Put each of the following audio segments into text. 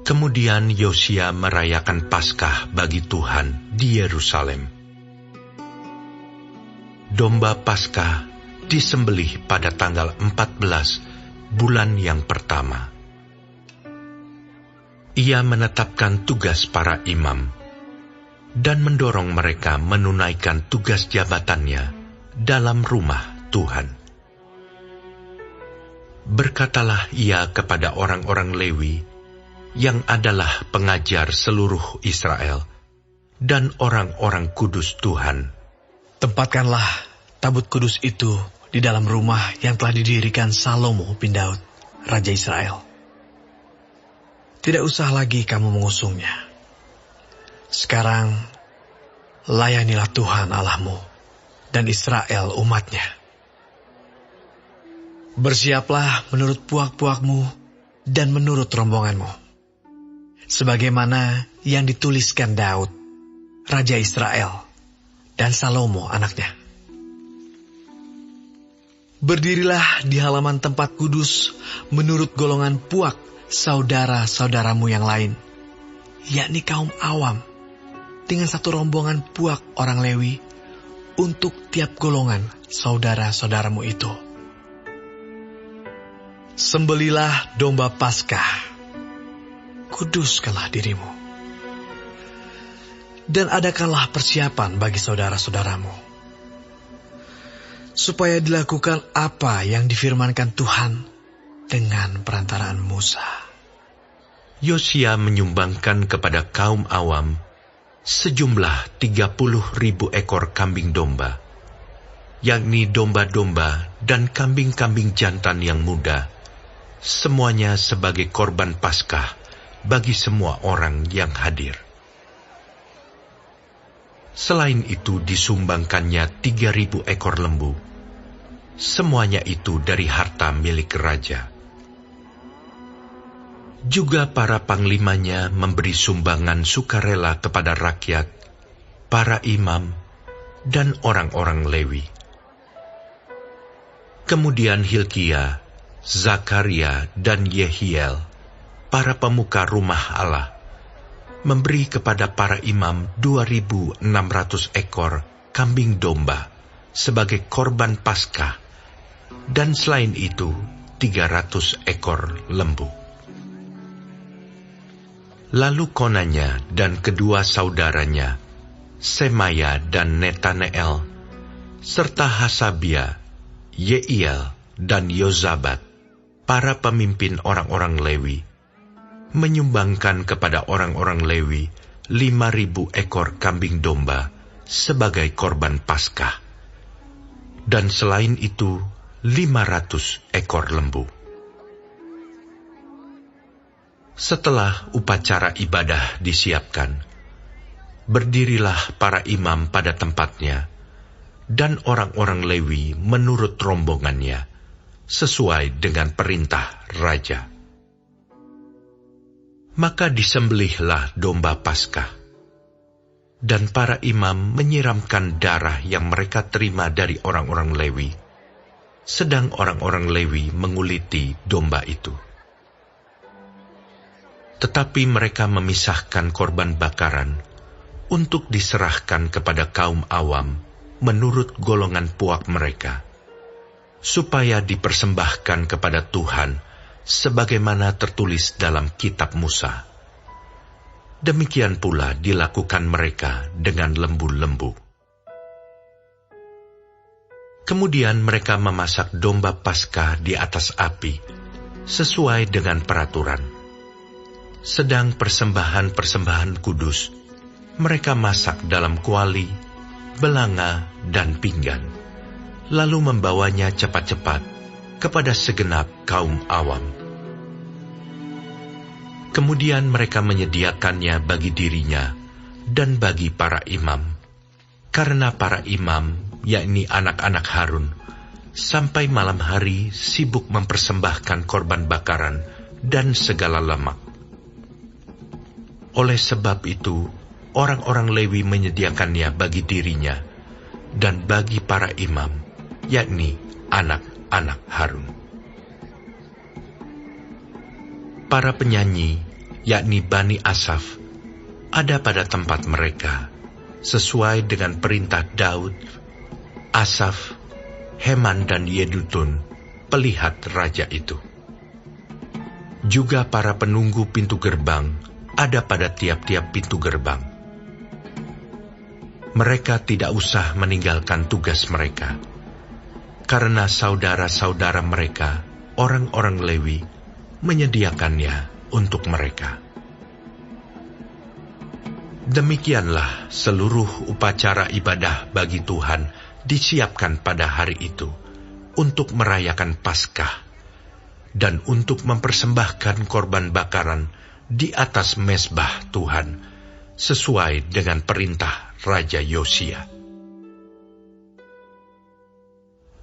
Kemudian Yosia merayakan Paskah bagi Tuhan di Yerusalem. Domba Paskah disembelih pada tanggal 14 bulan yang pertama. Ia menetapkan tugas para imam dan mendorong mereka menunaikan tugas jabatannya dalam rumah Tuhan. Berkatalah ia kepada orang-orang Lewi yang adalah pengajar seluruh Israel dan orang-orang kudus Tuhan. Tempatkanlah tabut kudus itu di dalam rumah yang telah didirikan Salomo bin Daud, Raja Israel. Tidak usah lagi kamu mengusungnya. Sekarang, layanilah Tuhan Allahmu dan Israel umatnya. Bersiaplah menurut puak-puakmu dan menurut rombonganmu, sebagaimana yang dituliskan Daud, Raja Israel, dan Salomo anaknya. Berdirilah di halaman tempat kudus menurut golongan puak saudara-saudaramu yang lain, yakni kaum awam, dengan satu rombongan puak orang Lewi untuk tiap golongan saudara-saudaramu itu. Sembelilah domba Paskah, kuduskanlah dirimu, dan adakanlah persiapan bagi saudara-saudaramu, supaya dilakukan apa yang difirmankan Tuhan dengan perantaraan Musa. Yosia menyumbangkan kepada kaum awam sejumlah 30.000 ekor kambing domba, yakni domba-domba dan kambing-kambing jantan yang muda, semuanya sebagai korban Paskah bagi semua orang yang hadir. Selain itu disumbangkannya 3.000 ekor lembu. Semuanya itu dari harta milik raja. Juga para panglimanya memberi sumbangan sukarela kepada rakyat, para imam, dan orang-orang Lewi. Kemudian Hilkia, Zakaria, dan Yehiel, para pemuka rumah Allah, memberi kepada para imam 2.600 ekor kambing domba sebagai korban Paskah, dan selain itu 300 ekor lembu. Lalu Konanya dan kedua saudaranya, Semaya dan Netaneel, serta Hasabia, Yeiel, dan Yozabat, para pemimpin orang-orang Lewi, menyumbangkan kepada orang-orang Lewi 5.000 ekor kambing domba sebagai korban Paskah, dan selain itu 500 ekor lembu. Setelah upacara ibadah disiapkan, berdirilah para imam pada tempatnya, dan orang-orang Lewi menurut rombongannya, sesuai dengan perintah raja. Maka disembelihlah domba Paskah, dan para imam menyiramkan darah yang mereka terima dari orang-orang Lewi, sedang orang-orang Lewi menguliti domba itu. Tetapi mereka memisahkan korban bakaran untuk diserahkan kepada kaum awam menurut golongan puak mereka, supaya dipersembahkan kepada Tuhan sebagaimana tertulis dalam kitab Musa. Demikian pula dilakukan mereka dengan lembu-lembu. Kemudian mereka memasak domba Paskah di atas api, sesuai dengan peraturan. Sedang persembahan-persembahan kudus, mereka masak dalam kuali, belanga, dan pinggan, lalu membawanya cepat-cepat kepada segenap kaum awam. Kemudian mereka menyediakannya bagi dirinya dan bagi para imam, karena para imam, yakni anak-anak Harun, sampai malam hari sibuk mempersembahkan korban bakaran dan segala lemak. Oleh sebab itu, orang-orang Lewi menyediakannya bagi dirinya dan bagi para imam, yakni anak-anak Harun. Para penyanyi yakni Bani Asaf, ada pada tempat mereka, sesuai dengan perintah Daud, Asaf, Heman dan Yedutun, pelihat raja itu. Juga para penunggu pintu gerbang ada pada tiap-tiap pintu gerbang. Mereka tidak usah meninggalkan tugas mereka, karena saudara-saudara mereka, orang-orang Lewi, menyediakannya untuk mereka. Demikianlah seluruh upacara ibadah bagi Tuhan disiapkan pada hari itu untuk merayakan Paskah dan untuk mempersembahkan korban bakaran di atas mezbah Tuhan sesuai dengan perintah Raja Yosia.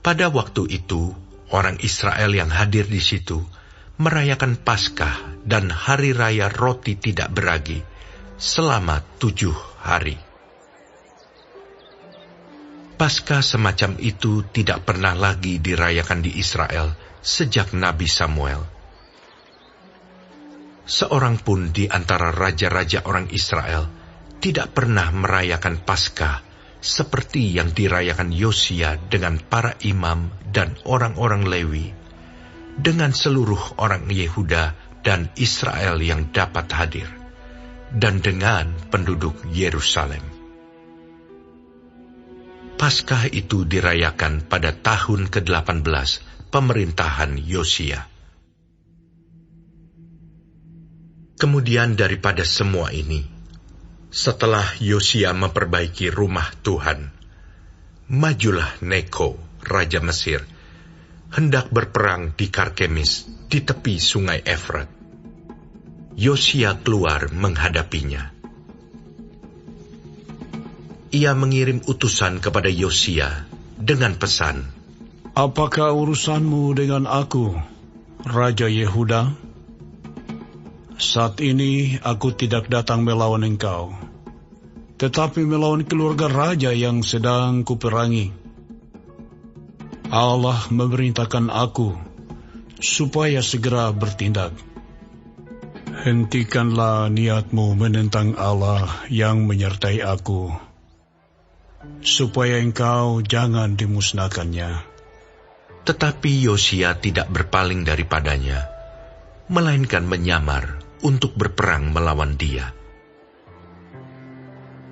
Pada waktu itu, orang Israel yang hadir di situ merayakan Paskah dan hari raya roti tidak beragi selama 7 hari. Paskah semacam itu tidak pernah lagi dirayakan di Israel sejak Nabi Samuel. Seorang pun di antara raja-raja orang Israel tidak pernah merayakan Paskah seperti yang dirayakan Yosia dengan para imam dan orang-orang Lewi, dengan seluruh orang Yehuda dan Israel yang dapat hadir, dan dengan penduduk Yerusalem. Paskah itu dirayakan pada tahun ke-18 pemerintahan Yosia. Kemudian daripada semua ini, setelah Yosia memperbaiki rumah Tuhan, majulah Neko, Raja Mesir, hendak berperang di Karkemis di tepi sungai Efrat. Yosia keluar menghadapinya. Ia mengirim utusan kepada Yosia dengan pesan, "Apakah urusanmu dengan aku, Raja Yehuda? Saat ini aku tidak datang melawan engkau, tetapi melawan keluarga raja yang sedang kuperangi. Allah memerintahkan aku supaya segera bertindak. Hentikanlah niatmu menentang Allah yang menyertai aku, supaya engkau jangan dimusnahkannya." Tetapi Yosia tidak berpaling daripadanya, melainkan menyamar untuk berperang melawan dia.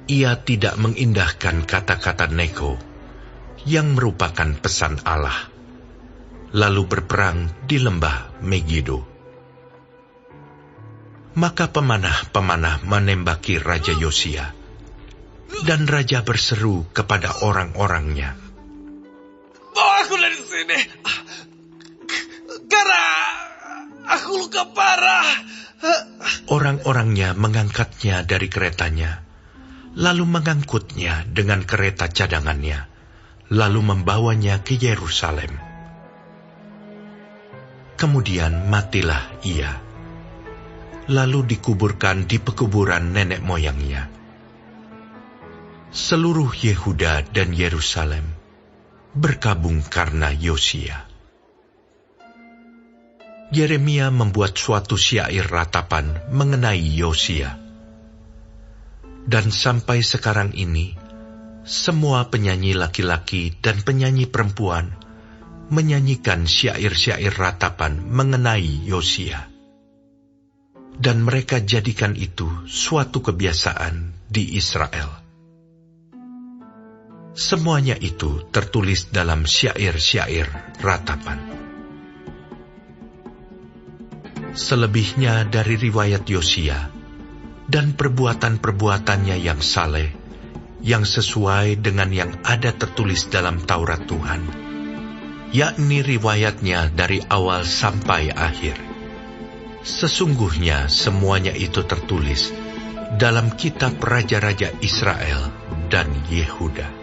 Ia tidak mengindahkan kata-kata Neko, yang merupakan pesan Allah, lalu berperang di lembah Megido. Maka pemanah-pemanah menembaki Raja Yosia, dan Raja berseru kepada orang-orangnya, "Bawa aku dari sini, karena aku luka parah." Orang-orangnya mengangkatnya dari keretanya, lalu mengangkutnya dengan kereta cadangannya, lalu membawanya ke Yerusalem. Kemudian matilah ia, lalu dikuburkan di pekuburan nenek moyangnya. Seluruh Yehuda dan Yerusalem berkabung karena Yosia. Yeremia membuat suatu syair ratapan mengenai Yosia. Dan sampai sekarang ini, semua penyanyi laki-laki dan penyanyi perempuan menyanyikan syair-syair ratapan mengenai Yosia. Dan mereka jadikan itu suatu kebiasaan di Israel. Semuanya itu tertulis dalam syair-syair ratapan. Selebihnya dari riwayat Yosia dan perbuatan-perbuatannya yang saleh, yang sesuai dengan yang ada tertulis dalam Taurat Tuhan, yakni riwayatnya dari awal sampai akhir. Sesungguhnya semuanya itu tertulis dalam kitab Raja-Raja Israel dan Yehuda.